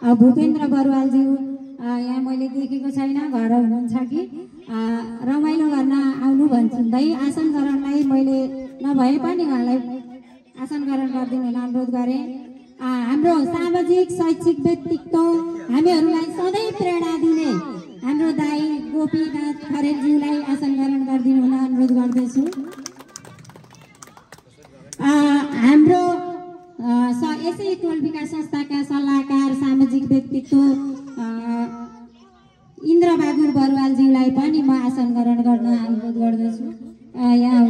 भूपेन्द्र बरुवालज्यू यहाँ मैले देखेको छैन, घर हुनुहुन्छ कि रमाइलो गर्न आउनु भन्दै आसन ग्रहणलाई मैले नभए पनि उहाँलाई आसन ग्रहण गरिदिनु हुन अनुरोध गरेँ। हाम्रो सामाजिक शैक्षिक व्यक्तित्व हामीहरूलाई सधैँ प्रेरणा दिने हाम्रो दाई गोपीनाथ खरेलज्यूलाई आसन ग्रहण गरिदिनु हुन अनुरोध गर्दछु। हाम्रो यसै टोल विकास संस्थाका सल्लाहकार सामाजिक व्यक्तित्व इन्द्रबहादुर बरुवालज्यूलाई पनि म आसन ग्रहण गर्न अनुरोध गर्दछु। यहाँ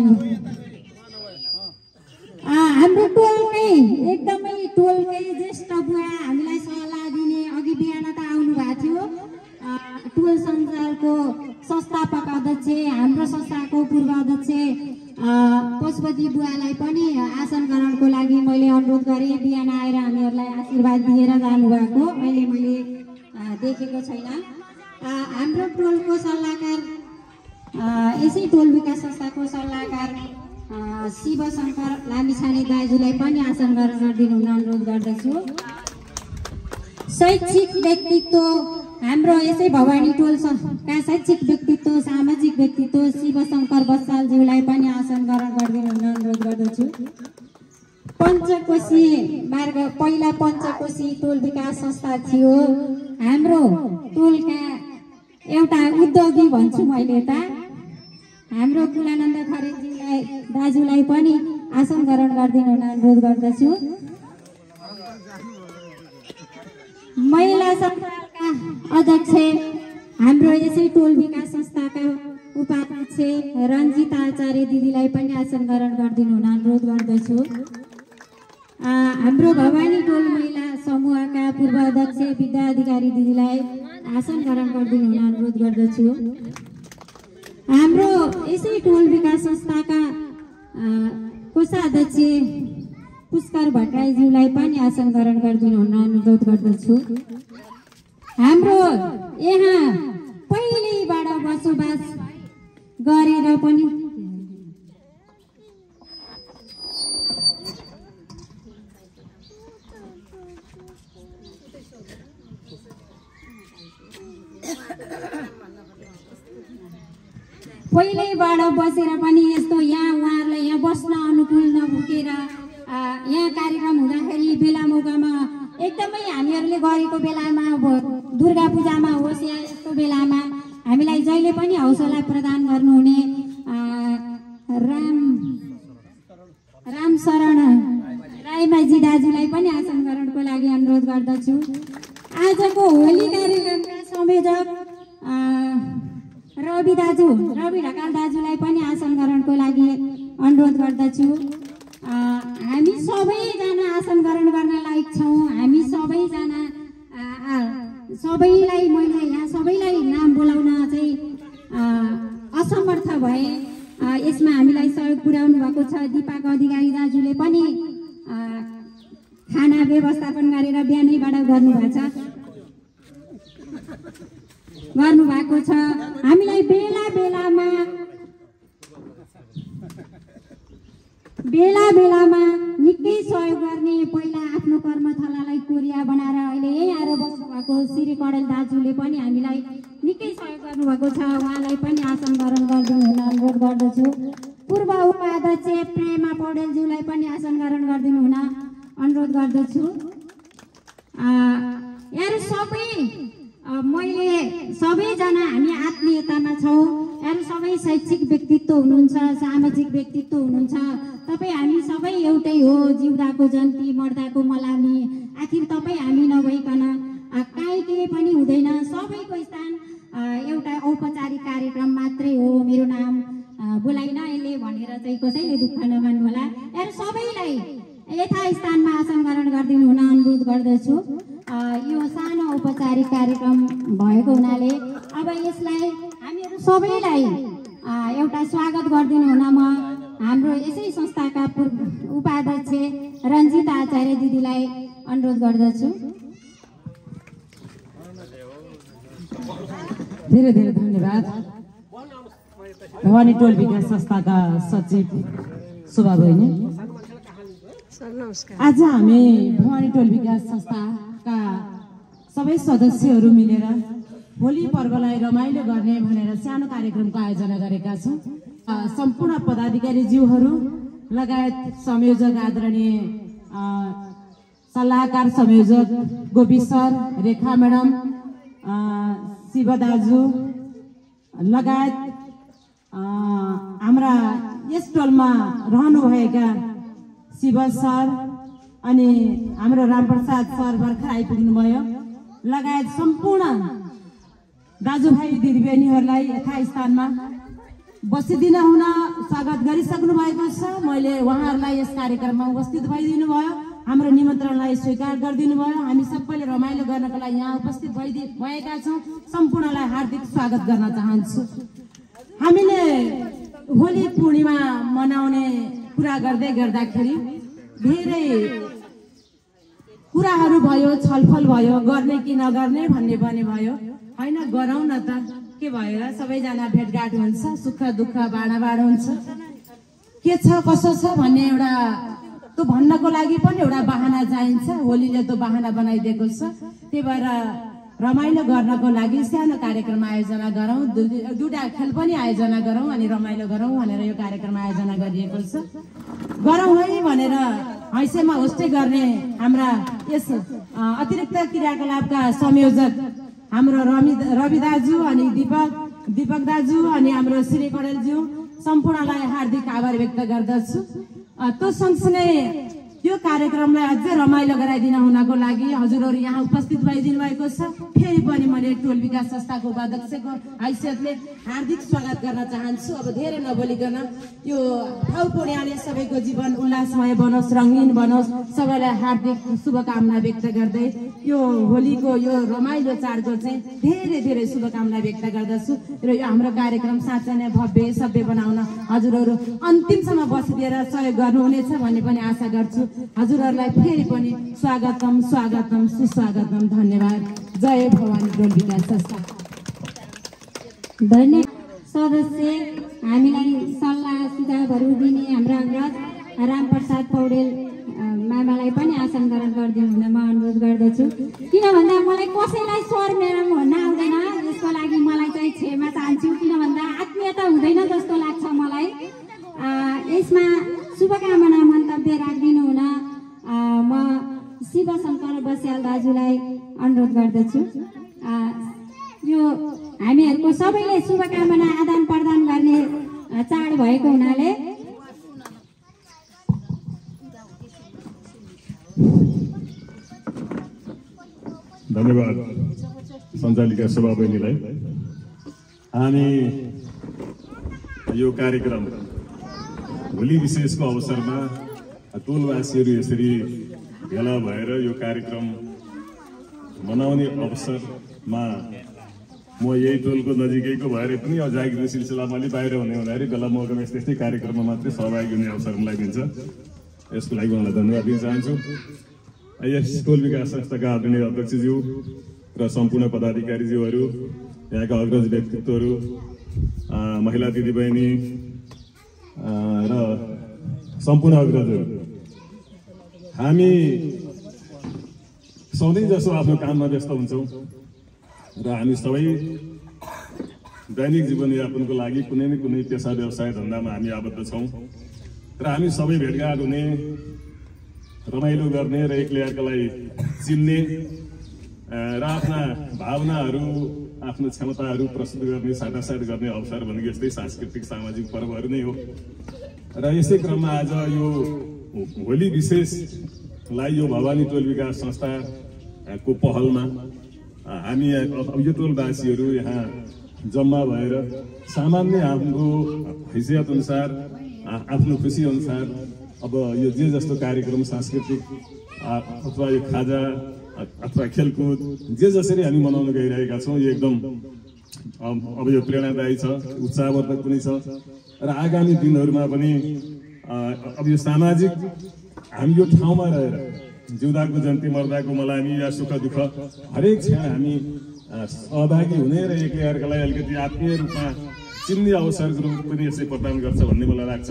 हाम्रो टोलकै एकदमै टोलकै ज्येष्ठ बुवा हामीलाई सल्लाह दिने अघि बिहान त आउनु भएको थियो, टोल सञ्जालको संस्थापक अध्यक्ष हाम्रो संस्थाको पूर्व अध्यक्ष पशुपति बुवालाई पनि आसन ग्रहणको लागि मैले अनुरोध गरेँ। बिहान आएर हामीहरूलाई आशीर्वाद दिएर जानुभएको अहिले मैले देखेको छैन। हाम्रो टोलको सल्लाहकार यसै टोल विकास संस्थाको सल्लाहकार शिवशङ्कर लामिछाने दाजुलाई पनि आसन ग्रहण गरिदिनु हुन अनुरोध गर्दछु। शैक्षिक व्यक्तित्व हाम्रो यसै भवानी टोलका शैक्षिक व्यक्तित्व सामाजिक व्यक्तित्व शिवशङ्कर बस्सालज्यूलाई पनि आसन ग्रहण गरिदिनु हुन अनुरोध गर्दछु। पञ्चकोशी मार्ग पहिला पञ्चकोशी टोल विकास संस्था थियो, हाम्रो टोलका एउटा उद्योगी भन्छु मैले त, हाम्रो कुलानन्द खरेलज्यूलाई दाजुलाई पनि आसन ग्रहण गरिदिनु हुन अनुरोध गर्दछु। महिला संस्थाका अध्यक्ष हाम्रो यसै टोल विकास संस्थाका उपाध्यक्ष रञ्जिता आचार्य दिदीलाई पनि आसन ग्रहण गरिदिनु हुन अनुरोध गर्दछु। हाम्रो भवानी टोल महिला समूहका पूर्व अध्यक्ष विद्या अधिकारी दिदीलाई आसन ग्रहण गरिदिनु हुन अनुरोध गर्दछु। हाम्रो यसै टोल विकास संस्थाका कोषाध्यक्ष पुष्कर भट्टराईज्यूलाई पनि आसन ग्रहण गरिदिनु हुन अनुरोध गर्दछु। हाम्रो यहाँ पहिलेबाट बसोबास गरेर पनि बसेर पनि यस्तो यहाँ उहाँहरूलाई यहाँ बस्न अनुकूल नपुगेर यहाँ कार्यक्रम हुँदाखेरि बेला मौकामा एकदमै हामीहरूले गरेको बेलामा दुर्गा पूजामा होस् या यस्तो बेलामा हामीलाई जहिले पनि हौसला प्रदान गर्नुहुने राम शरण राईमाझी दाजुलाई पनि आसन ग्रहणको लागि अनुरोध गर्दछु। आजको होली कार्यक्रमका संयोजक रवि ढकाल दाजुलाई पनि आसन ग्रहणको लागि अनुरोध गर्दछु। हामी सबैजना आसन ग्रहण गर्न लायक छौँ। हामी सबैजना सबैलाई मैले यहाँ सबैलाई नाम बोलाउन चाहिँ असमर्थ भए। यसमा हामीलाई सहयोग पुर्याउनु भएको छ दिपाक अधिकारी दाजुले पनि खाना व्यवस्थापन गरेर बिहानैबाट गर्नुभएको छ। हामीलाई बेला बेलामा निकै सहयोग गर्ने पहिला आफ्नो कर्मथलालाई कोरिया बनाएर अहिले यही आएर बस्नु भएको श्री कडेल दाजुले पनि हामीलाई निकै सहयोग गर्नुभएको छ। उहाँलाई पनि आसन ग्रहण गरिदिनु हुन अनुरोध गर्दछु। पूर्व उपाध्यक्ष प्रेमा पौडेलज्यूलाई पनि आसन ग्रहण गरिदिनु हुन अनुरोध गर्दछु। यहाँ सबै मैले सबैजना हामी आत्मीयतामा छौँ। यहाँ सबै शैक्षिक व्यक्तित्व हुनुहुन्छ, सामाजिक व्यक्तित्व हुनुहुन्छ। तपाईँ हामी सबै एउटै हो। जिउँदाको जन्ती मर्दाको मलामी। आखिर तपाईँ हामी नभइकन काहीँ केही पनि हुँदैन। सबैको स्थान एउटा औपचारिक कार्यक्रम मात्रै हो। मेरो नाम बोलाइन यसले भनेर चाहिँ कसैले दुःख नमान्नु होला। यहाँ सबैलाई यथास्थानमा आसन ग्रहण गरिदिनु हुन अनुरोध गर्दछु। यो सानो औपचारिक कार्यक्रम भएको हुनाले अब यसलाई हामीहरू सबैलाई एउटा स्वागत गरिदिनु हुन म हाम्रो यसै संस्थाका उपाध्यक्ष रञ्जिता आचार्य दिदीलाई अनुरोध गर्दछु। धेरै धेरै धन्यवाद। भवानी टोल विकास संस्थाका सचिव शोभा बहिनी, आज हामी भवानी टोल विकास संस्थाका सबै सदस्यहरू मिलेर होली पर्वलाई रमाइलो गर्ने भनेर सानो कार्यक्रमको आयोजना गरेका छौँ। सम्पूर्ण पदाधिकारीज्यूहरू लगायत संयोजक आदरणीय सल्लाहकार संयोजक गोपी सर, रेखा म्याडम, शिव दाजु लगायत हाम्रा यस टोलमा रहनुभएका शिव सर अनि हाम्रो रामप्रसाद सर भर्खर आइपुग्नुभयो लगायत सम्पूर्ण दाजुभाइ दिदीबहिनीहरूलाई यथास्थानमा बसिदिन हुन स्वागत गरिसक्नु भएको छ। मैले उहाँहरूलाई यस कार्यक्रममा उपस्थित भइदिनु भयो, हाम्रो निमन्त्रणलाई स्वीकार गरिदिनु भयो। हामी सबैले रमाइलो गर्नको लागि यहाँ उपस्थित भएका छौँ। सम्पूर्णलाई हार्दिक स्वागत गर्न चाहन्छु। हामीले होली पूर्णिमा मनाउने कुरा गर्दै गर्दाखेरि धेरै कुराहरू भयो, छलफल भयो, गर्ने कि नगर्ने भन्ने पनि भयो। होइन, गरौँ न त, के भयो र सबैजना भेटघाट हुन्छ, सुख दुःख बाँडाबाँड हुन्छ, के छ कसो छ भन्ने एउटा त्यो भन्नको लागि पनि एउटा बहाना चाहिन्छ। होलीले त्यो बहाना बनाइदिएको छ। त्यही भएर रमाइलो गर्नको लागि सानो कार्यक्रम आयोजना गरौँ, दुईटा खेल पनि आयोजना गरौँ अनि रमाइलो गरौँ भनेर यो कार्यक्रम आयोजना गरिएको छ। गरौँ है भनेर हैसेमा होस्टे गर्ने हाम्रा यस अतिरिक्त क्रियाकलापका संयोजक हाम्रो रवि दाजु अनि दीपक दाजु अनि हाम्रो श्री कडेलज्यू सम्पूर्णलाई हार्दिक आभार व्यक्त गर्दछु। त्यो सँगसँगै यो कार्यक्रमलाई अझै रमाइलो गराइदिन हुनको लागि हजुरहरू यहाँ उपस्थित भइदिनु भएको छ। फेरि पनि मैले टोल विकास संस्थाको उपाध्यक्षको हैसियतले हार्दिक स्वागत गर्न चाहन्छु। अब धेरै नबोलिकन यो भाउ पूर्णिमाले सबैको जीवन उल्लासमय बनोस्, रङ्गीन बनोस्, सबैलाई हार्दिक शुभकामना व्यक्त गर्दै यो होलीको यो रमाइलो चाडको चाहिँ धेरै धेरै शुभकामना व्यक्त गर्दछु। र यो हाम्रो कार्यक्रम साँच्चै नै भव्य सभ्य बनाउन हजुरहरू अन्तिमसम्म बसिदिएर सहयोग गर्नुहुनेछ भन्ने पनि आशा गर्छु। हजुरहरूलाई फेरि पनि स्वागतम स्वागतम सुस्वागतम, धन्यवाद। जय भवानी टोल विकास संस्था। धन्यवाद। सदस्य हामीलाई सल्लाह सुझावहरू दिने हाम्रा अग्रज रामप्रसाद पौडेल मामालाई पनि आसन ग्रहण गरिदिनु हुन म अनुरोध गर्दछु। किन भन्दा मलाई कसैलाई स्वर मेरो भन्न आउँदैन, यसको लागि मलाई चाहिँ क्षमा चाहन्छु। किन भन्दा आत्मीयता हुँदैन जस्तो लाग्छ मलाई। यसमा शुभकामना मन्तव्य राखिदिनु हुन म शिवशङ्कर बस्याल दाजुलाई अनुरोध गर्दछु। यो हामीहरूको सबैले शुभकामना आदान प्रदान गर्ने चाड भएको हुनाले धन्यवाद सञ्चालिका सभा बहिनीलाई। हामी यो कार्यक्रम होली विशेषको अवसरमा टोलवासीहरू यसरी भेला भएर यो कार्यक्रम मनाउने अवसरमा म यही टोलको नजिकैको भएर पनि जागिरको सिलसिलामा अलि बाहिर हुने हुँदाखेरि बेला मौकामा यस्तै कार्यक्रममा मात्रै सहभागी हुने अवसर मलाई दिन्छ। यसको लागि उहाँलाई धन्यवाद दिन चाहन्छु। यस टोल विकास संस्थाका आदरणीय अध्यक्षज्यू र सम्पूर्ण पदाधिकारीज्यूहरू, यहाँका अग्रज व्यक्तित्वहरू, महिला दिदीबहिनी र सम्पूर्ण अग्रजहरू, हामी सधैँ जसो आफ्नो काममा व्यस्त हुन्छौँ र हामी सबै दैनिक जीवनयापनको लागि कुनै न कुनै पेसा व्यवसाय धन्दामा हामी आबद्ध छौँ र हामी सबै भेटघाट हुने, रमाइलो गर्ने र एकले अर्कालाई चिन्ने र आफ्ना भावनाहरू, आफ्नो क्षमताहरू प्रस्तुत गर्ने, साटासाट गर्ने अवसर भनेको यस्तै सांस्कृतिक सामाजिक पर्वहरू नै हो। र यसै क्रममा आज यो होली विशेषलाई यो भवानी टोल विकास संस्थाको पहलमा हामी यो टोलवासीहरू यहाँ जम्मा भएर सामान्य हाम्रो हैसियत अनुसार, आफ्नो खुसी अनुसार अब यो जे जस्तो कार्यक्रम सांस्कृतिक अथवा यो खाजा अथवा खेलकुद जे जसरी हामी मनाउन गइरहेका छौँ, यो एकदम अब यो प्रेरणादायी छ, उत्साहवर्धक पनि छ। र आगामी दिनहरूमा पनि अब यो सामाजिक हामी यो ठाउँमा रहेर जिउँदाको जन्ती मर्दाको मलामी या सुख दुःख हरेक क्षण हामी सहभागी हुने र एकले अर्कालाई अलिकति आत्मीय रूपमा चिन्ने अवसरको रूप पनि यसै प्रदान गर्छ भन्ने मलाई लाग्छ।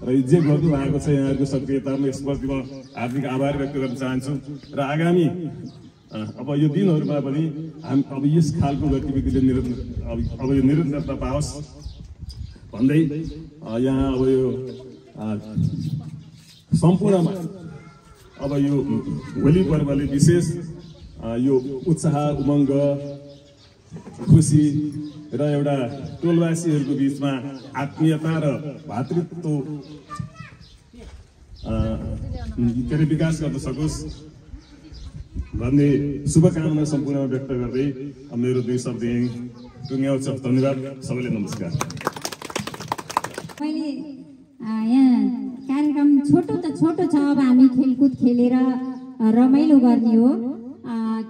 र जे गर्नु भएको छ यहाँहरूको सक्रियतामा यसप्रति म हार्दिक आभार व्यक्त गर्न चाहन्छु। र आगामी अब यो दिनहरूमा पनि हामी अब यस खालको गतिविधिले अब यो निरन्तरता पाओस् भन्दै यहाँ अब यो सम्पूर्णमा अब यो होली पर्वले विशेष यो उत्साह उमङ्ग खुसी र एउटा टोलवासीहरूको बिचमा आत्मीयता र भातृत्व विकास गर्न सकोस् भन्ने शुभकामना सम्पूर्णमा व्यक्त गर्दै मेरो 2 शब्द यही टुङ्ग्याउँछ। धन्यवाद सबैले, नमस्कार। मैले यहाँ कार्यक्रम छोटो त छोटो छ, अब हामी खेलकुद खेलेर रमाइलो गर्ने हो।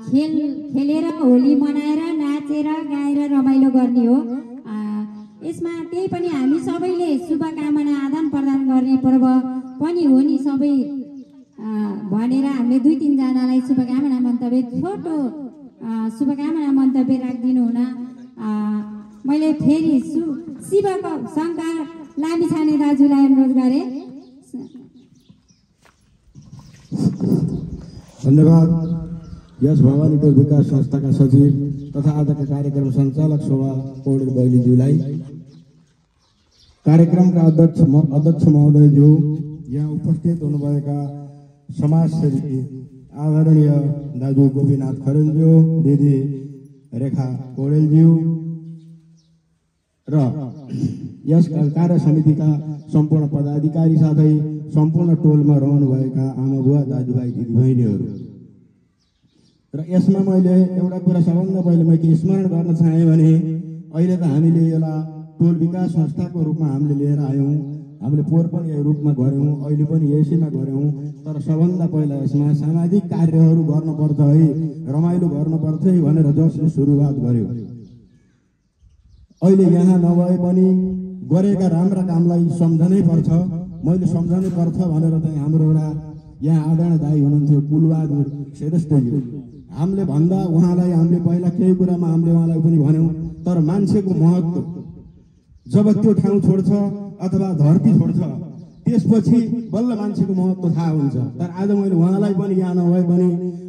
खेलेर होली मनाएर नाचेर गाएर रमाइलो गर्ने हो। यसमा त्यही पनि हामी सबैले शुभकामना आदान प्रदान गर्ने पर्व पनि हो नि सबै भनेर हामीले 2-3 जनालाई शुभकामना मन्तव्य छोटो शुभकामना मन्तव्य राखिदिनु हुन मैले फेरि शिवको शङ्कर लामिछाने दाजुलाई अनुरोध गरेँ। धन्यवाद। यस भवानी टोल विकास संस्थाका सचिव तथा आजका कार्यक्रम सञ्चालक शोभा पौडेल बहिनीज्यूलाई, कार्यक्रमका अध्यक्ष महोदयज्यू, यहाँ उपस्थित हुनुभएका समाजसेवी आदरणीय दाजु गोपीनाथ खरेलज्यू, दिदी रेखा पौडेलज्यू र यस कार्य समितिका सम्पूर्ण पदाधिकारी साथै सम्पूर्ण टोलमा रहनुभएका आमा बुवा दाजुभाइ दिदीबहिनीहरू र यसमा मैले एउटा कुरा सबभन्दा पहिले मैले स्मरण गर्न चाहेँ भने अहिले त हामीले यसलाई टोल विकास संस्थाको रूपमा हामीले लिएर आयौँ, हामीले पोहोर पनि यही रूपमा गऱ्यौँ, अहिले पनि यसैमा गऱ्यौँ। तर सबभन्दा पहिला यसमा सामाजिक कार्यहरू गर्नुपर्छ है, रमाइलो गर्नुपर्छ है भनेर जसले सुरुवात गर्यो। अहिले यहाँ नभए पनि गरेका राम्रा कामलाई सम्झनै पर्छ, मैले सम्झनै पर्छ भनेर चाहिँ हाम्रो एउटा यहाँ आदरणीय दाई हुनुहुन्थ्यो कुलबहादुर श्रेष्ठज्यू, हामीले भन्दा उहाँलाई हामीले पहिला केही कुरामा हामीले उहाँलाई पनि भन्यौँ। तर मान्छेको महत्त्व जब त्यो ठाउँ छोड्छ अथवा धरती छोड्छ त्यसपछि बल्ल मान्छेको महत्त्व थाहा हुन्छ। तर आज मैले उहाँलाई पनि यहाँ नभए पनि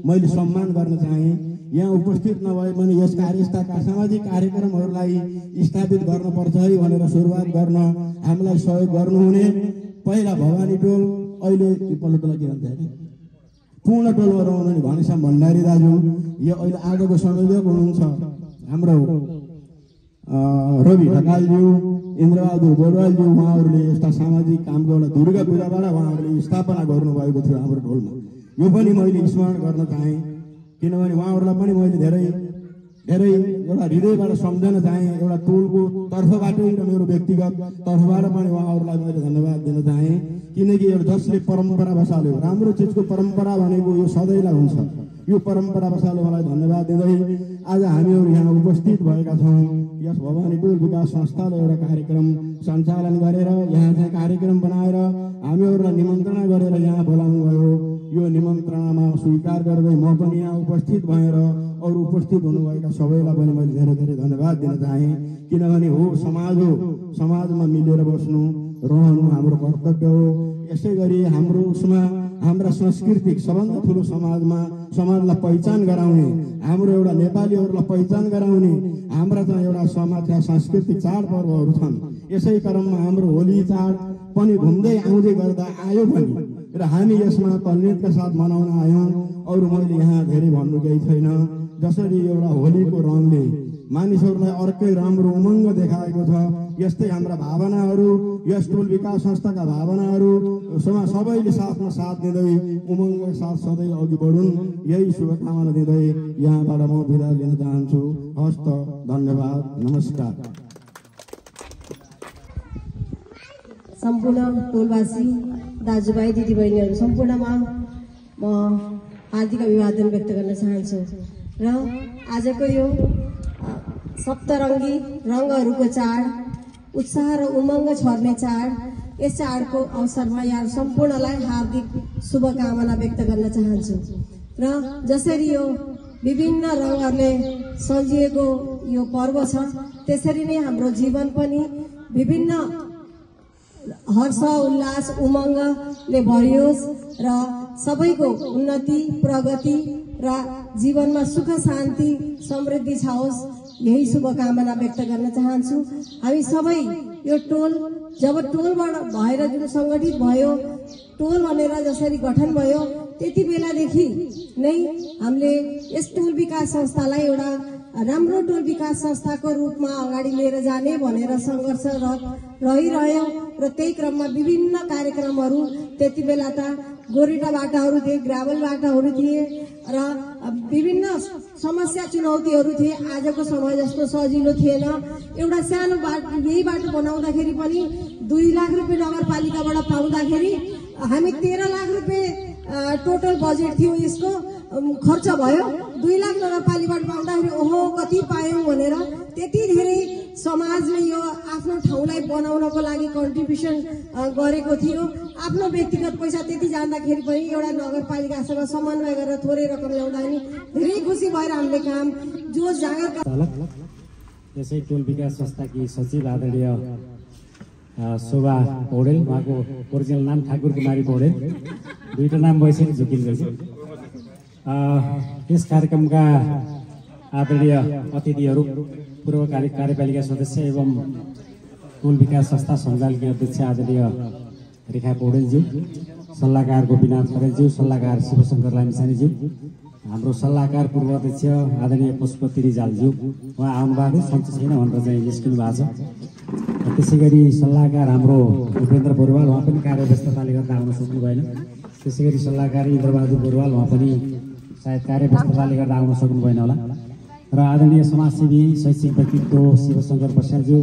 मैले सम्मान गर्न चाहेँ। यहाँ उपस्थित नभए पनि यस्ता सामाजिक कार्यक्रमहरूलाई स्थापित गर्नुपर्छ है भनेर सुरुवात गर्न हामीलाई सहयोग गर्नुहुने पहिला भवानी टोल, अहिले पल्लो टोल के भन्छ अरे पूर्ण टोलमा रहनुहुने घनश्याम भण्डारी दाजु, यो अहिले आजको संयोजक हुनुहुन्छ हाम्रो रवि ढकालज्यू, इन्द्रबहादुर बोडवालज्यू, उहाँहरूले यस्ता सामाजिक कामको एउटा दुर्गा पूजाबाट उहाँहरूले स्थापना गर्नुभएको थियो हाम्रो टोलमा। यो पनि मैले स्मरण गर्न चाहेँ किनभने उहाँहरूलाई पनि मैले धेरै एउटा हृदयबाट सम्झन चाहेँ। एउटा टोलको तर्फबाटै र मेरो व्यक्तिगत तर्फबाट पनि उहाँहरूलाई मैले धन्यवाद दिन चाहेँ किनकि एउटा जसले परम्परा बसाल्यो, राम्रो चिजको परम्परा भनेको यो सधैँलाई हुन्छ। यो परम्परा बसाल्यो मलाई धन्यवाद दिँदै आज हामीहरू यहाँ उपस्थित भएका छौँ। यस भवानी टोल विकास संस्थाले एउटा कार्यक्रम सञ्चालन गरेर यहाँ चाहिँ कार्यक्रम बनाएर हामीहरूलाई निमन्त्रणा गरेर यहाँ बोलाउनु भयो। यो निमन्त्रणामा स्वीकार गर्दै म पनि यहाँ उपस्थित भएर अरू उपस्थित हुनुभएका सबैलाई पनि मैले धेरै धेरै धन्यवाद दिन चाहेँ किनभने हो समाज हो, समाजमा मिलेर बस्नु रहनु हाम्रो कर्तव्य हो। यसै गरी हाम्रो उसमा हाम्रा सांस्कृतिक सबभन्दा ठुलो समाजलाई पहिचान गराउने, हाम्रो एउटा नेपालीहरूलाई पहिचान गराउने हाम्रा चाहिँ एउटा समाजका सांस्कृतिक चाडपर्वहरू छन्। यसै क्रममा हाम्रो होली चाड पनि घुम्दै आउँदै गर्दा आयो पनि र हामी यसमा तल्लीनका साथ मनाउन आयौँ। अरू मैले यहाँ धेरै भन्नु केही छैन। जसरी एउटा होलीको रङले मानिसहरूलाई अर्कै राम्रो उमङ्ग देखाएको छ, यस्तै हाम्रा भावनाहरू यस टोल विकास संस्थाका भावनाहरू सबैले साथमा साथ दिँदै उमङ्गका साथ सधैँ अघि बढुन्, यही शुभकामना दिँदै यहाँबाट म बिदा लिन चाहन्छु। हस्त, धन्यवाद, नमस्कार। सम्पूर्ण टोलवासी दाजुभाइ दिदीबहिनीहरू सम्पूर्णमा म हार्दिक अभिवादन व्यक्त गर्न चाहन्छु र आजको यो सप्तरङ्गी रङहरूको चाड, उत्साह र उमङ्ग छर्ने चाड, यस चाडको अवसरमा यहाँ सम्पूर्णलाई हार्दिक शुभकामना व्यक्त गर्न चाहन्छु र जसरी यो विभिन्न रङहरूले सजिएको यो पर्व छ त्यसरी नै हाम्रो जीवन पनि विभिन्न हर्ष उल्लास उमङ्गले भरियोस् र सबैको उन्नति प्रगति र जीवनमा सुख शान्ति समृद्धि छाओस् यही शुभकामना व्यक्त गर्न चाहन्छु। हामी सबै यो टोल जब टोलबाट भएर जुन सङ्गठित भयो, टोल भनेर जसरी गठन भयो त्यति बेलादेखि नै हामीले यस टोल विकास संस्थालाई एउटा राम्रो टोल विकास संस्थाको रूपमा अगाडि लिएर जाने भनेर सङ्घर्षरत रहिरह्यो र त्यही क्रममा विभिन्न कार्यक्रमहरू त्यति बेला त गोरेटा बाटाहरू थिए, ग्राभल बाटाहरू थिए र विभिन्न समस्या चुनौतीहरू थिए। आजको समय जस्तो सजिलो थिएन। एउटा सानो बाटो यही बाटो बनाउँदाखेरि पनि 2 लाख रुपियाँ नगरपालिकाबाट पाउँदाखेरि हामी 13 लाख रुपियाँ टोटल बजेट थियो, यसको खर्च भयो। 2 लाख नगरपालिकाबाट पाउँदाखेरि ओहो कति पायौँ भनेर त्यति धेरै समाजले यो आफ्नो ठाउँलाई बनाउनको लागि कन्ट्रिब्युसन गरेको थियो। आफ्नो व्यक्तिगत पैसा त्यति जाँदाखेरि पनि एउटा नगरपालिकासँग समन्वय गरेर थोरै रकम ल्याउँदाखेरि धेरै खुसी भएर हामीले काम जो जागरका यसै टोल विकास संस्थाकी सचिव आदरणीय शोभा पौडेल, उहाँको ओरिजिनल नाम ठाकुर कुमारी पौडेल, 2टा नाम भइसक्यो झुकिँदैछ। यस कार्यक्रमका आदरणीय अतिथिहरू, पूर्व कार्यपालिका सदस्य एवं टोल विकास संस्था सञ्जालकी अध्यक्ष आदरणीय रेखा पौडेलज्यू, सल्लाहकार गोपीनाथ खरेलज्यू, सल्लाहकार शिवशङ्कर लामिछानेज्यू, हाम्रो सल्लाहकार पूर्व अध्यक्ष आदरणीय पशुपति रिजालज्यू, उहाँ आउनुभएको सन्चो छैन भनेर चाहिँ निस्किनु भएको छ। त्यसै गरी सल्लाहकार हाम्रो उपेन्द्र बरुवाल, उहाँ पनि कार्यव्यस्तताले गर्दा आउन सक्नु भएन। त्यसै गरी सल्लाहकार इन्द्रबहादुर बरुवाल, उहाँ पनि सायद कार्यव्यस्तताले गर्दा आउन सक्नु भएन होला। र आदरणीय समाजसेवी शैक्षिक व्यक्तित्व शिवशङ्कर बस्यालज्यू,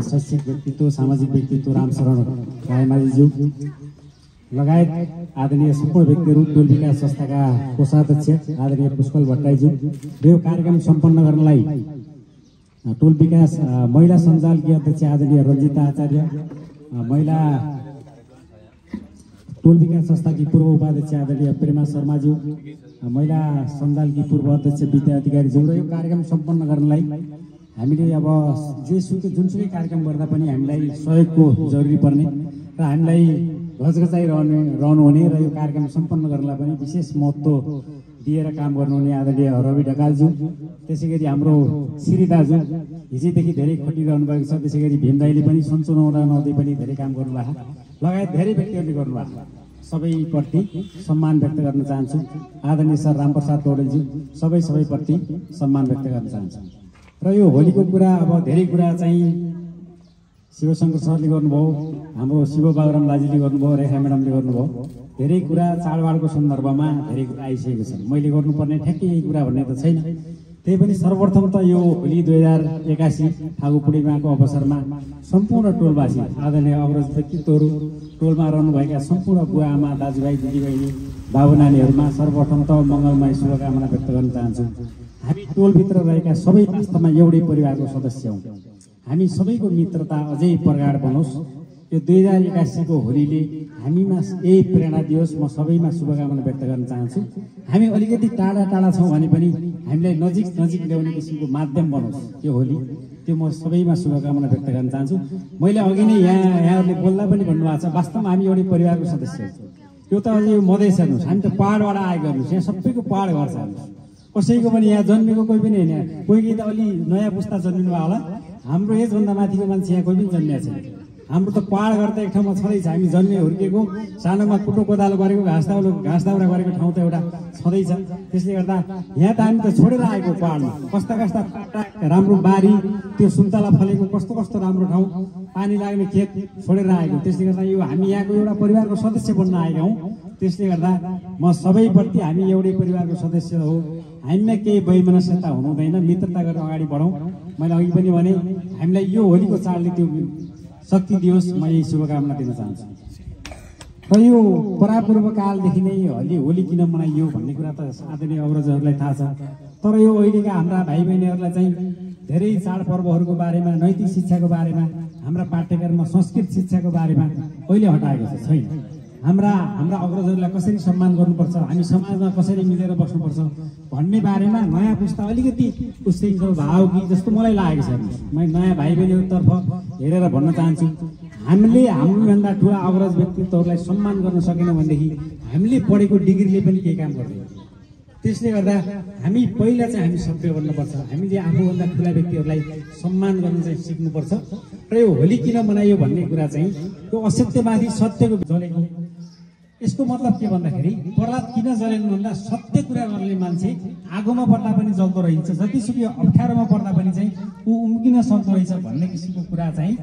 शैक्षिक व्यक्तित्व सामाजिक व्यक्तित्व रामशरण रायमालीज्यू लगायत आदरणीय सम्पूर्ण व्यक्तिहरू, टोल विकास संस्थाका कोषाध्यक्ष आदरणीय पुष्कल भट्टराईज्यू र यो कार्यक्रम सम्पन्न गर्नलाई टोल विकास महिला सञ्जालकी अध्यक्ष आदरणीय रञ्जिता आचार्य, महिला टोल विकास संस्थाकी पूर्व उपाध्यक्ष आदरणीय प्रेमा शर्माज्यू, महिला सञ्जालकी पूर्व अध्यक्ष विद्या अधिकारीज्यू र यो कार्यक्रम सम्पन्न गर्नलाई हामीले अब जुनसुकै कार्यक्रम गर्दा पनि हामीलाई सहयोगको जरुरी पर्ने र हामीलाई घचघचाइरहनुहुने र यो कार्यक्रम सम्पन्न गर्नलाई पनि विशेष महत्त्व दिएर काम गर्नुहुने आदरणीय रवि ढकालज्यू, त्यसै गरी हाम्रो श्री दाजु हिजोदेखि धेरै खटिरहनु भएको छ, त्यसै गरी भीम दाईले पनि सन्चो नहुँदै पनि धेरै काम गर्नुभएको, लगायत धेरै व्यक्तिहरूले गर्नुभएको, सबैप्रति सम्मान व्यक्त गर्न चाहन्छु। आदरणीय सर रामप्रसाद पौडेलज्यू, सबैप्रति सम्मान व्यक्त गर्न चाहन्छु। र यो होलीको कुरा अब धेरै कुरा चाहिँ शिवशङ्कर सरले गर्नुभयो, हाम्रो शिव बाबुराम दाजुले गर्नुभयो, रेखा म्याडमले गर्नुभयो। धेरै कुरा चाडबाडको सन्दर्भमा धेरै कुरा आइसकेको छ। मैले गर्नुपर्ने ठ्याक्कै यही कुरा भन्ने त छैन। त्यही पनि सर्वप्रथम त यो होली 2081 फागु पूर्णिमाको अवसरमा सम्पूर्ण टोलवासी आदरणीय अग्रज व्यक्तित्वहरू, टोलमा रहनुभएका सम्पूर्ण बुवा आमा दाजुभाइ दिदीबहिनी बाबु नानीहरूमा सर्वप्रथम त मङ्गलमय शुभकामना व्यक्त गर्न चाहन्छु। हामी टोलभित्र रहेका सबै वास्तवमा एउटै परिवारको सदस्य हौँ। हामी सबैको मित्रता अझै प्रगाढ बनोस्। यो 2081 को होलीले हामीमा यही प्रेरणा दियोस्। म सबैमा शुभकामना व्यक्त गर्न चाहन्छु। हामी अलिकति टाढा टाढा छौँ भने पनि हामीलाई नजिक ल्याउने किसिमको माध्यम बनोस् यो होली, त्यो म सबैमा शुभकामना व्यक्त गर्न चाहन्छु। मैले अघि नै यहाँहरूले बोल्दा पनि भन्नुभएको छ, वास्तवमा हामी एउटै परिवारको सदस्य हो। यो त अझै मधेस हेर्नुहोस्, हामी त पहाडबाट आएको हेर्नुहोस्, यहाँ सबैको पहाड घर छ हेर्नुहोस्, कसैको पनि यहाँ जन्मेको कोही पनि होइन, कोही त अलि नयाँ पुस्ता जन्मिनु भयो होला, हाम्रो एजभन्दा माथिको मान्छे यहाँ कोही पनि जन्मिएको छैन। हाम्रो त पहाड घर त एक ठाउँमा छँदैछ, हामी जन्मे हुर्केको सानोमा कुटो कोदालो गरेको घाँस दाउरा गरेको ठाउँ त एउटा छँदैछ। त्यसले गर्दा यहाँ त हामी त छोडेर आएको पहाडमा, कस्ता राम्रो बारी, त्यो सुन्तला फलेको कस्तो राम्रो ठाउँ, पानी लाग्ने खेत छोडेर आएको। त्यसले गर्दा यो हामी यहाँको एउटा परिवारको सदस्य बन्न आएका हौँ। त्यसले गर्दा म सबैप्रति हामी एउटै परिवारको सदस्य हो, हामीमा केही वैमनस्यता हुनुहुँदैन, मित्रता गरेर अगाडि बढौँ। मैले अघि पनि भने हामीलाई यो होलीको चाडले त्यो शक्ति दियोस्, म यही शुभकामना दिन चाहन्छु। र यो परापूर्व कालदेखि नै होली किन मनाइयो भन्ने कुरा त आदरणीय अग्रजहरूलाई थाहा छ। तर यो अहिलेका हाम्रा भाइ बहिनीहरूलाई चाहिँ धेरै चाडपर्वहरूको बारेमा, नैतिक शिक्षाको बारेमा, हाम्रा पाठ्यक्रममा संस्कृत शिक्षाको बारेमा अहिले हटाएको छैन। हाम्रा अग्रजहरूलाई कसरी सम्मान गर्नुपर्छ, हामी समाजमा कसरी मिलेर बस्नुपर्छ भन्ने बारेमा नयाँ पुस्ता अलिकति उच्छृङ्खल भाव कि जस्तो मलाई लागेको छ। म नयाँ भाइ बहिनीहरूतर्फ हेरेर भन्न चाहन्छु, हामीले हामीभन्दा ठुला अग्रज व्यक्तित्वहरूलाई सम्मान गर्न सकेनौँ भनेदेखि हामीले पढेको डिग्रीले पनि केही काम गर्दैन। त्यसले गर्दा हामी पहिला चाहिँ हामी सभ्य बन्नुपर्छ। हामीले आफूभन्दा ठुला व्यक्तिहरूलाई सम्मान गर्न चाहिँ सिक्नुपर्छ। र यो होली किन मनाइयो भन्ने कुरा चाहिँ यो असत्यमाथि सत्यको जलेको। यसको मतलब के भन्दाखेरि प्रहलाद किन जलेन भन्दा सत्य कुरा गर्ने मान्छे आगोमा पर्दा पनि जल्दो रहन्छ, जतिसुकै अप्ठ्यारोमा पर्दा पनि चाहिँ ऊ उम्किन सक्दो रहेछ भन्ने किसिमको कुरा चाहिँ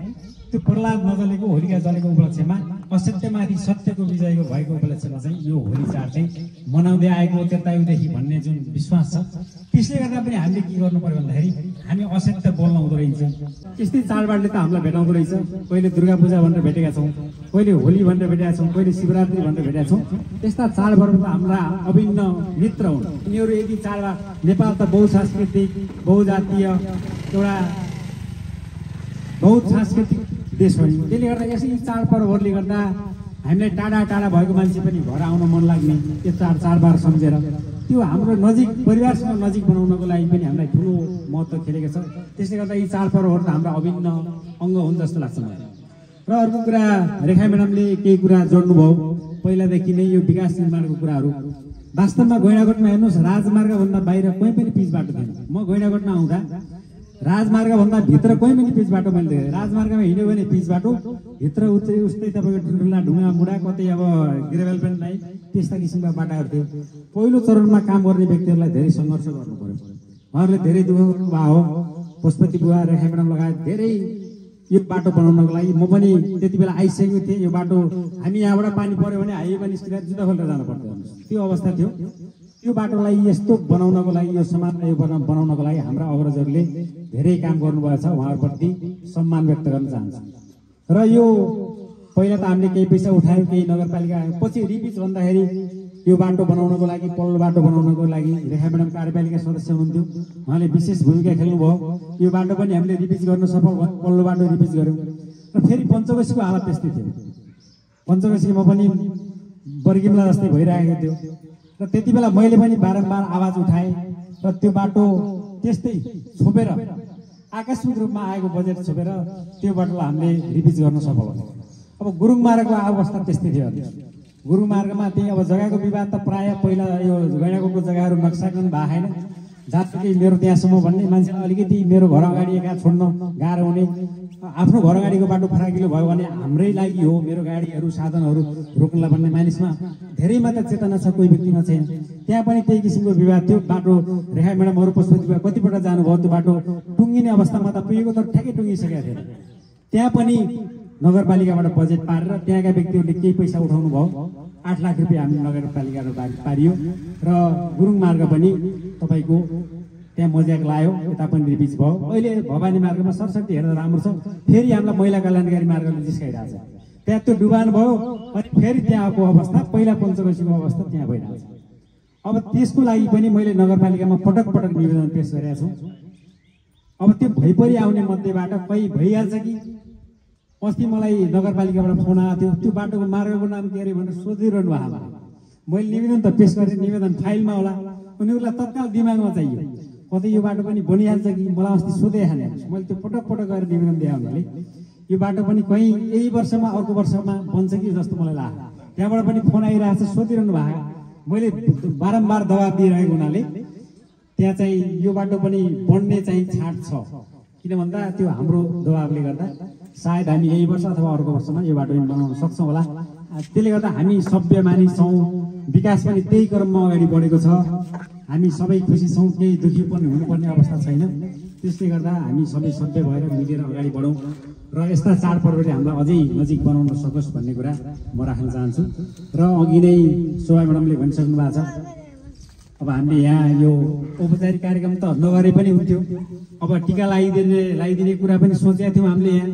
त्यो प्रहलाद नजलेको होलिका जलेको उपलक्ष्यमा असत्यमाथि सत्यको विजयको भएको उपलक्ष्यमा चाहिँ यो होली चाड चाहिँ मनाउँदै आएको त्यताउदेखि भन्ने जुन विश्वास छ। त्यसले गर्दा पनि हामीले के गर्नु पर्यो भन्दाखेरि हामी असत्य बोल्न हुँदो रहेछ। यस्तै चाडबाडले त हामीलाई भेटाउँदो रहेछ। कहिले दुर्गा पूजा भनेर भेटेका छौँ, कहिले होली भनेर भेटेका छौँ, कहिले शिवरात्रि भनेर भेटेका छौँ। त्यस्ता चाडपर्व त हाम्रा अभिन्न मित्र हुन्। यिनीहरू यदि चाडबाड, नेपाल त बहुसांस्कृतिक बहुजातीय एउटा बहुसांस्कृतिक देश हो। त्यसले गर्दा यसै चाडपर्वहरूले गर्दा हामीलाई टाढा टाढा भएको मान्छे पनि घर आउन मन लाग्ने यो चाडबाड सम्झेर त्यो हाम्रो नजिक परिवारसँग नजिक बनाउनको लागि पनि हामीलाई ठुलो महत्त्व खेलेको छ। त्यसले गर्दा यी चाडपर्वहरू त हाम्रा अभिन्न अङ्ग हुन् जस्तो लाग्छ मलाई। र अर्को कुरा रेखा म्याडमले केही कुरा जोड्नुभयो पहिलादेखि नै यो विकास निर्माणको कुराहरू। वास्तवमा गैँडाकोटमा हेर्नुहोस्, राजमार्गभन्दा बाहिर कोही पनि पिच बाटो थिएन। म गैँडाकोटमा आउँदा राजमार्गभन्दा भित्र कोही पनि पिच बाटो मैले देखेँ। राजमार्गमा हिँड्यो भने पिच बाटो, भित्र उस्तै तपाईँको ठुल्ठुला ढुङ्गा मुढा कतै अब ग्रेभल पनि नै त्यस्ता किसिमका बाटाहरू थियो। पहिलो चरणमा काम गर्ने व्यक्तिहरूलाई धेरै सङ्घर्ष गर्नु पर्यो। उहाँहरूले धेरै दुःख गर्नुभएको हो। पशुपति बुवा, रेखा म्याडम लगायत धेरै यो बाटो बनाउनको लागि। म पनि त्यति बेला आइसकेको थिएँ। यो बाटो हामी यहाँबाट पानी पऱ्यो भने हाइवेमा निस्केर जुत्ता खोलेर जानु पर्थ्यो, त्यो अवस्था थियो। यो बाटोलाई यस्तो बनाउनको लागि, यो समाजलाई यो बनाउनको लागि हाम्रा अग्रजहरूले धेरै काम गर्नुभएको छ। उहाँहरूप्रति सम्मान व्यक्त गर्न चाहन्छु। र यो पहिला त हामीले केही पैसा उठायो, केही नगरपालिका, पछि रिपिच भन्दाखेरि यो बाटो बनाउनको लागि, पल्लो बाटो बनाउनको लागि रेखा म्याडम कार्यपालिका सदस्य हुनुहुन्थ्यो, उहाँले विशेष भूमिका खेल्नुभयो। यो बाटो पनि हामीले रिपिच गर्न सफल भयो, पल्लो बाटो रिपिच गऱ्यौँ। र फेरि पञ्चकोशीको हालत त्यस्तै थियो। पञ्चकोशीमा पनि बर्गिमला जस्तै भइरहेको थियो। र त्यति बेला मैले पनि बारम्बार आवाज उठाएँ र त्यो बाटो त्यस्तै छोपेर आकस्मिक रूपमा आएको बजेट छोपेर त्यो बाटोलाई हामीले रिपिच गर्न सफल भयो। अब गुरुङ मार्गको अवस्था त्यस्तै थियो। गुरुङ मार्गमा त्यही अब जग्गाको विवाद त प्राय पहिला यो गैँडाकोटको जग्गाहरू नक्साकरण भएको छैन। जहाँसुकै मेरो त्यहाँसम्म भन्ने मान्छे अलिकति मेरो घर अगाडि एका छोड्न गाह्रो हुने, आफ्नो घर अगाडिको बाटो फराकिलो भयो भने हाम्रै लागि हो, मेरो गाडीहरू साधनहरू रोक्नला भन्ने मानिसमा धेरै मात्रा चेतना छ, कोही व्यक्तिमा छैन। त्यहाँ पनि त्यही किसिमको विवाद थियो। बाटो रेखा म्याडमहरू पशुपति कतिपल्ट जानुभयो, त्यो बाटो टुङ्गिने अवस्थामा त पुगेको तर ठ्याक्कै टुङ्गिसकेको थिएन। त्यहाँ पनि नगरपालिकाबाट बजेट पारेर त्यहाँका व्यक्तिहरूले केही पैसा उठाउनु भयो। 8 लाख रुपियाँ हामी नगरपालिकाबाट पारियो। र गुरुङ मार्ग पनि तपाईँको त्यहाँ मज्याक लायो, यता पनि रिपिच भयो। अहिले भवानी मार्गमा सरस्वती हेर्दा राम्रो छ। फेरि हामीलाई महिला कल्याणकारी मार्गले जिस्काइरहेको छ। त्यहाँ त्यो डुबान भयो, अनि फेरि त्यहाँको अवस्था पहिला पञ्चकोशीको अवस्था त्यहाँ भइरहेको छ। अब त्यसको लागि पनि मैले नगरपालिकामा पटक पटक निवेदन पेश गरेका छु। अब त्यो भइपरि आउने मध्येबाट कहीँ भइहाल्छ कि। अस्ति मलाई नगरपालिकाबाट फोन आएको थियो, त्यो बाटोको मार्गको नाम के अरे भनेर सोधिरहनु भएको। मैले निवेदन त पेश गरेँ, निवेदन फाइलमा होला, उनीहरूलाई तत्काल दिमागमा चाहियो कतै यो बाटो पनि बनिहाल्छ कि। मलाई अस्ति सोधे हाले, मैले त्यो पटक पटक गरेर निवेदन दिएँ उनीहरूले। यो बाटो पनि कहीँ यही वर्षमा अर्को वर्षमा बन्छ कि जस्तो मलाई लाग्यो। त्यहाँबाट पनि फोन आइरहेको छ, सोधिरहनु भएको। मैले बारम्बार दबाब दिइरहेको हुनाले त्यहाँ चाहिँ यो बाटो पनि बन्ने चाहिँ छाट छ। किन भन्दा त्यो हाम्रो दबाबले गर्दा सायद हामी यही वर्ष अथवा अर्को वर्षमा यो बाटो बनाउन सक्छौँ होला। त्यसले गर्दा हामी सभ्य मानिस छौँ, विकास पनि त्यही क्रममा अगाडि बढेको छ। हामी सबै खुसी छौँ, केही दुःखी पनि हुनुपर्ने अवस्था छैन। त्यसले गर्दा हामी सबै सभ्य भएर मिलेर अगाडि बढौँ र यस्ता चाडपर्वले हामीलाई अझै नजिक बनाउन सकोस् भन्ने कुरा म राख्न चाहन्छु। र अघि नै शोभा म्याडमले भनिसक्नु भएको छ, अब हामीले यहाँ यो औपचारिक कार्यक्रम त नगरे पनि हुन्थ्यो। अब टिका लगाइदिने कुरा पनि सोचेका थियौँ हामीले यहाँ।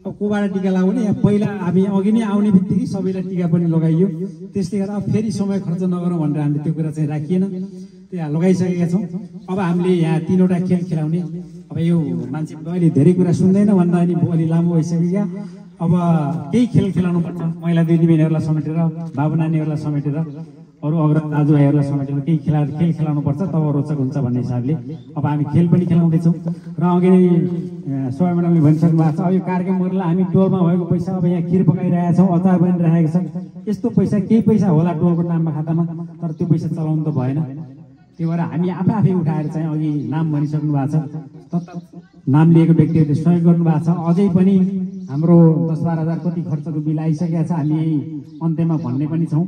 अब कोबाट टिका लगाउने भने यहाँ पहिला हामी अघि नै आउने बित्तिकै सबैलाई टिका पनि लगाइयो। त्यसले गर्दा फेरि समय खर्च नगरौँ भनेर हामीले त्यो कुरा चाहिँ राखिएन, त्यहाँ लगाइसकेका छौँ। अब हामीले यहाँ 3वटा खेल खेलाउने। अब यो मान्छे अहिले धेरै कुरा सुन्दैन भन्दा अनि अलि लामो भइसक्यो। अब केही खेल खेलाउनु पर्छ, महिला दिदीबहिनीहरूलाई समेटेर, बाबु नानीहरूलाई समेटेर, अरू अग्रज दाजुभाइहरूलाई समेटेर केही खेल खेलाउनु पर्छ, तब रोचक हुन्छ भन्ने हिसाबले अब हामी खेल पनि खेलाउँदैछौँ। र अघि नै शोभा म्याडमले भनिसक्नु भएको छ, अब यो कार्यक्रम गरेर हामी टोलमा भएको पैसा अब यहाँ खिर पकाइरहेका छौँ, अचार बनिरहेको छ। यस्तो पैसा केही पैसा होला टोलको नाममा खातामा, तर त्यो पैसा चलाउनु त भएन। त्यही भएर हामी आफै उठाएर चाहिँ अघि नाम भनिसक्नु भएको छ, नाम लिएको व्यक्तिहरूले सहयोग गर्नुभएको छ। अझै पनि हाम्रो 10-12 हजार कति खर्चको बिल आइसकेको छ, हामी अन्त्यमा भन्ने पनि छौँ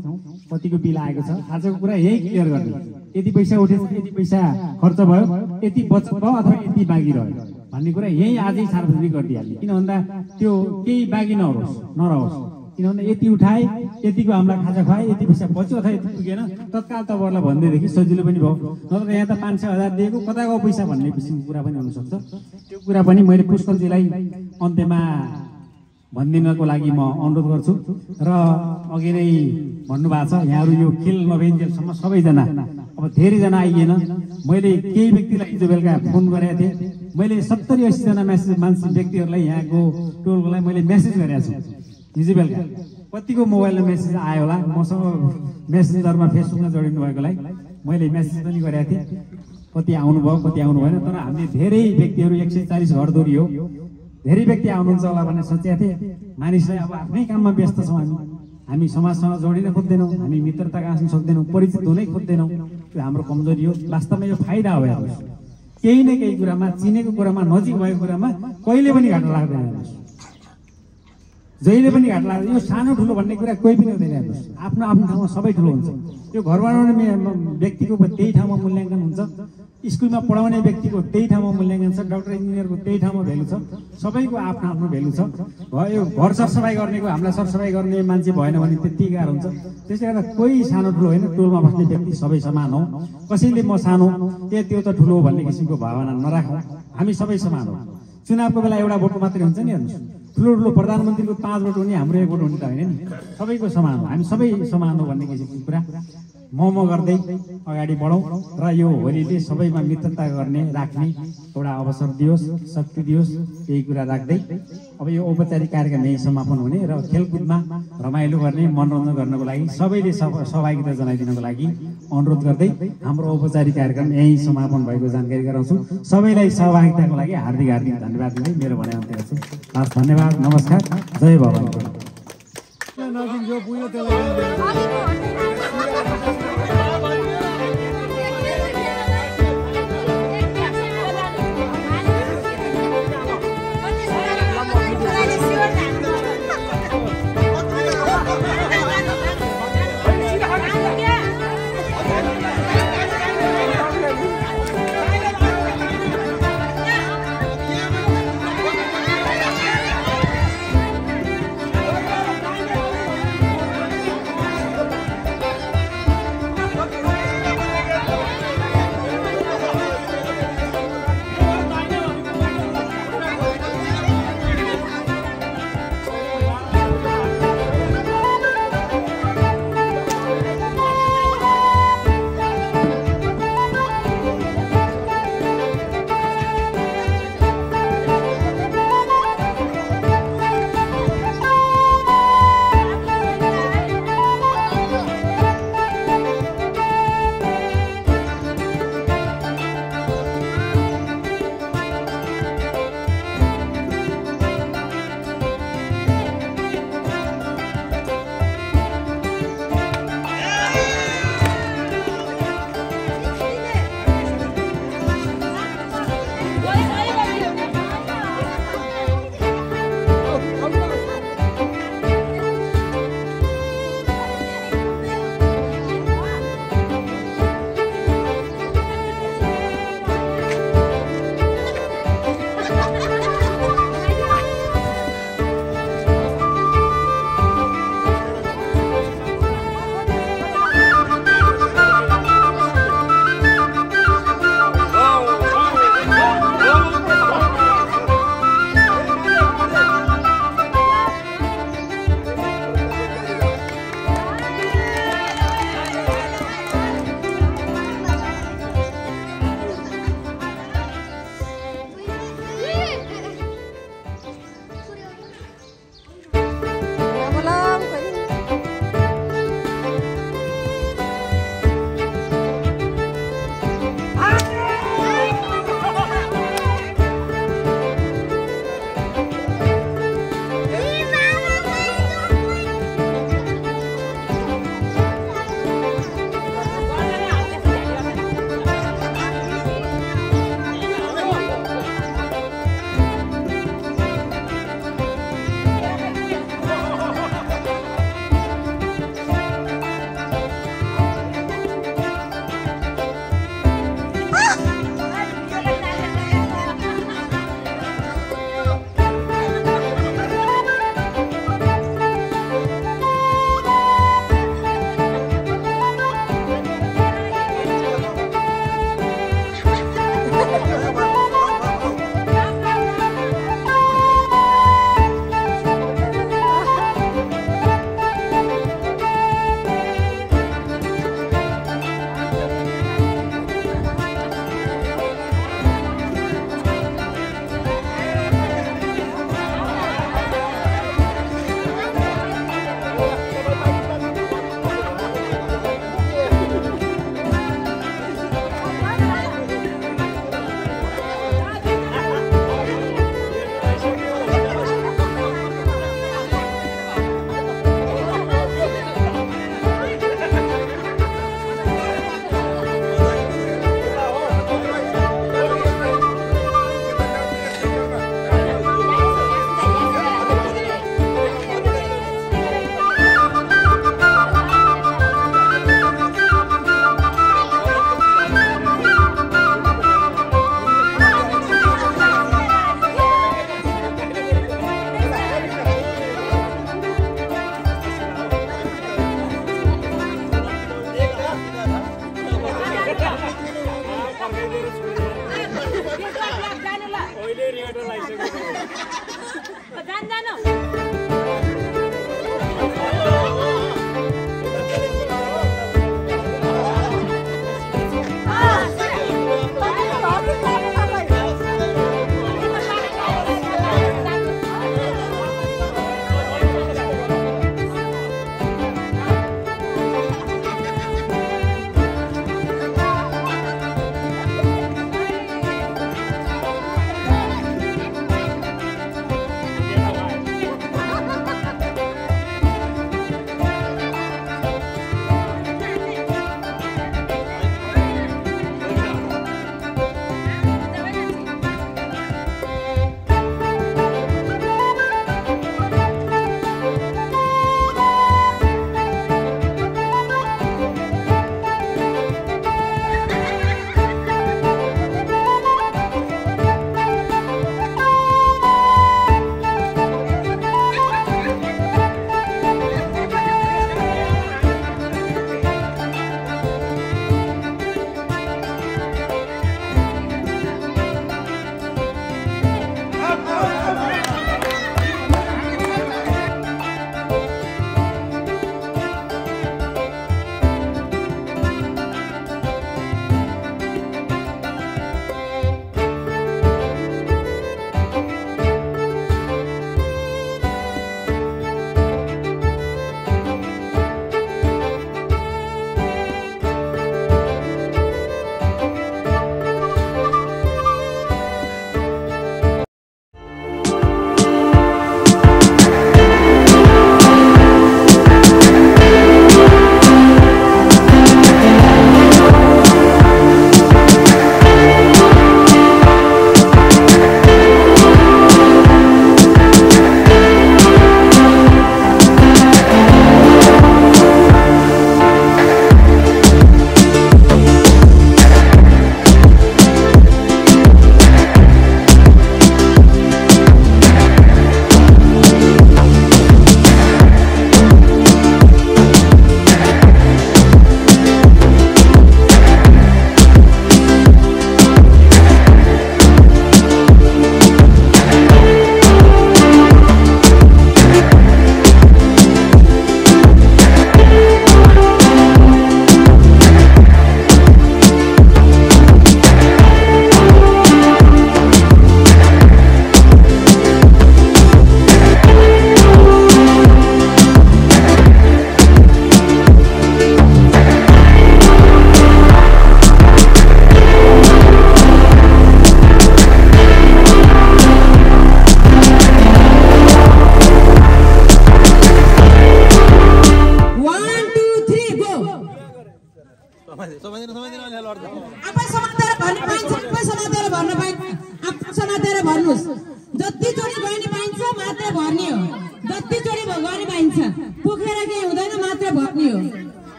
कतिको बिल आएको छ। आजको कुरा यही क्लियर गर्ने, यति पैसा उठेछ, यति पैसा खर्च भयो, यति बचत भयो अथवा यति बाँकी रह्यो भन्ने कुरा यही आजै सार्वजनिक गरिदिइहाल्ने। किन भन्दा त्यो केही बाँकी नरहोस्, किनभने यति उठाए, यतिको हामीलाई खाजा खुवाए, यति पैसा बच्यो अथवा यति पुगेन, तत्काल तपाईँहरूलाई भनिदिएदेखि सजिलो पनि भयो। नत्र यहाँ त 500 हजार दिएको कता गयो पैसा भन्ने किसिमको कुरा पनि हुनसक्छ। त्यो कुरा पनि मैले पुष्कलजीलाई अन्त्यमा भनिदिनको लागि म अनुरोध गर्छु। र अघि नै भन्नुभएको छ यहाँहरू यो खेल नभइन्जेलसम्म सबैजना, अब धेरैजना आइएन। मैले केही व्यक्तिलाई हिजो बेलुका फोन गरेको थिएँ, मैले 70-80 जना मान्छे व्यक्तिहरूलाई यहाँको टोलकोलाई मैले मेसेज गरेको छु हिजो बेलुका। कतिको मोबाइलमा मेसेज आयो होला, मसँग मेसेन्जरमा फेसबुकमा जोडिनु भएकोलाई मैले मेसेज पनि गरेको थिएँ। कति आउनुभयो कति आउनु भएन, तर हामीले धेरै व्यक्तिहरू 140 घरधुरी हो, धेरै व्यक्ति आउनुहुन्छ होला भन्ने सोचेको थिएँ। मानिसलाई अब आफ्नै काममा व्यस्त छौँ, हामी समाजसँग जोडिन खोज्दैनौँ, हामी मित्रता गाँच्न सक्दैनौँ, परिचित हुनै खोज्दैनौँ। त्यो हाम्रो कमजोरी हो। वास्तवमा यो फाइदा हो हेर्नुहोस्, केही न केही कुरामा, चिनेको कुरामा, नजिक भएको कुरामा कहिले पनि घाटा लाग्दैन हेर्नुहोस्, जहिले पनि घाटा लाग्दैन। यो सानो ठुलो भन्ने कुरा कोही पनि हुँदैन हेर्नुहोस्, आफ्नो आफ्नो ठाउँमा सबै ठुलो हुन्छ। यो घर बनाउने व्यक्तिको त्यही ठाउँमा मूल्याङ्कन हुन्छ, स्कुलमा पढाउने व्यक्तिको त्यही ठाउँमा मूल्याङ्कन छ, डाक्टर इन्जिनियरको त्यही ठाउँमा भेल्यु छ, सबैको आफ्नो आफ्नो भेल्यु छ। यो घर सरसफाइ गर्नेको हामीलाई सरसफाइ गर्ने मान्छे भएन भने त्यति गाह्रो हुन्छ। त्यसले गर्दा कोही सानो ठुलो होइन, टोलमा बस्ने व्यक्ति सबै समान हो। कसैले म सानो त्यो त ठुलो भन्ने किसिमको भावना नराखौँ, हामी सबै समान हो। चुनावको बेला एउटा भोट मात्रै हुन्छ नि हेर्नुहोस्, ठुलो प्रधानमन्त्रीको 5 भोट हुने, हाम्रो 1 भोट हुने त होइन नि, सबैको समान हो, हामी सबै समान हो भन्ने किसिमको कुरा म गर्दै अगाडि बढौँ र यो होलीले सबैमा मित्रता गर्ने राख्ने एउटा अवसर दियोस्, शक्ति दियोस्, यही कुरा राख्दै अब यो औपचारिक कार्यक्रम यही समापन हुने र खेलकुदमा रमाइलो गर्ने, मनोरञ्जन गर्नको लागि सबैले सहभागिता जनाइदिनको लागि अनुरोध गर्दै हाम्रो औपचारिक कार्यक्रम यही समापन भएको जानकारी गराउँछु। सबैलाई सहभागिताको लागि हार्दिक धन्यवाद दिँदै मेरो भनाइ अन्त्य गर्छु। हस्, धन्यवाद, नमस्कार, जय भवानी। आफै समातेर भर्न पाइन्छ, आफै समातेर भर्न पाइन्छ, आफै समातेर भर्नुहोस्। जतिचोटि बहिनी पाइन्छ मात्रै भर्ने हो, जतिचोटि गर्ने पाइन्छ, पोखेर केही हुँदैन, मात्रै भर्ने हो।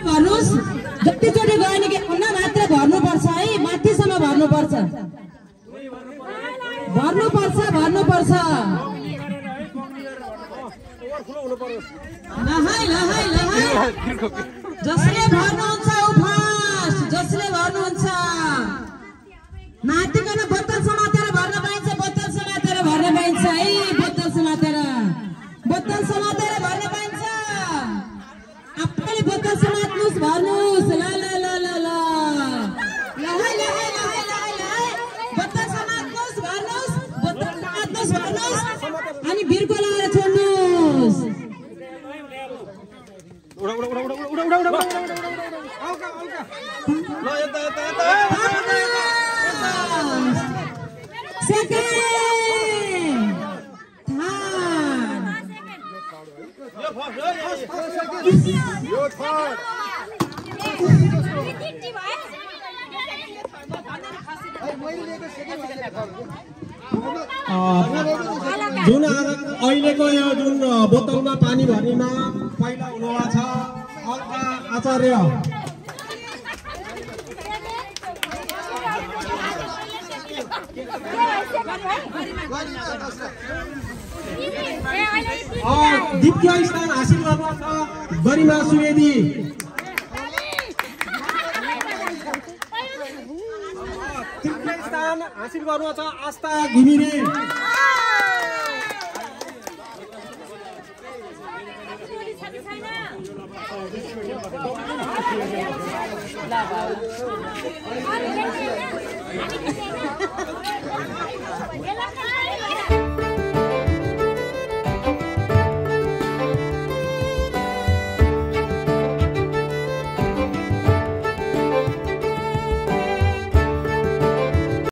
भन्नुहोस्, जतिचोटि गयो नि के हुन्न, मात्रै भर्नुपर्छ है, माथिसम्म भर्नुपर्छ, भर्नुपर्छ, भर्नुपर्छ। जसले भर्नुहुन्छ ऊ फर्स्ट, जसले भर्नुहुन्छ माथिकन बोतल समातेर भर्न पाइन्छ, बोतल समातेर भर्न पाइन्छ है, बोतल समातेर, बोतल समातेर भर्न पाइन्छ। आफैले बोतल समात्नुहोस्, भर्नुहोस्। ल ल ल ल ल बोतल समात्नुहोस्, भर्नुहोस्, बोतल समात्नुहोस्, भर्नुहोस्, अनि बिर्को लगाएर छोड्नुहोस्। जुन अहिलेको यो जुन बोतलमा पानी भर्नेमा पहिला हुनुभएको छ अल्का आचार्य। द्वितीय स्थान हासिल गर्नु छ गरिमा सुवेदी। तृतीय स्थान हासिल गर्नु छ आस्था घिमिरे।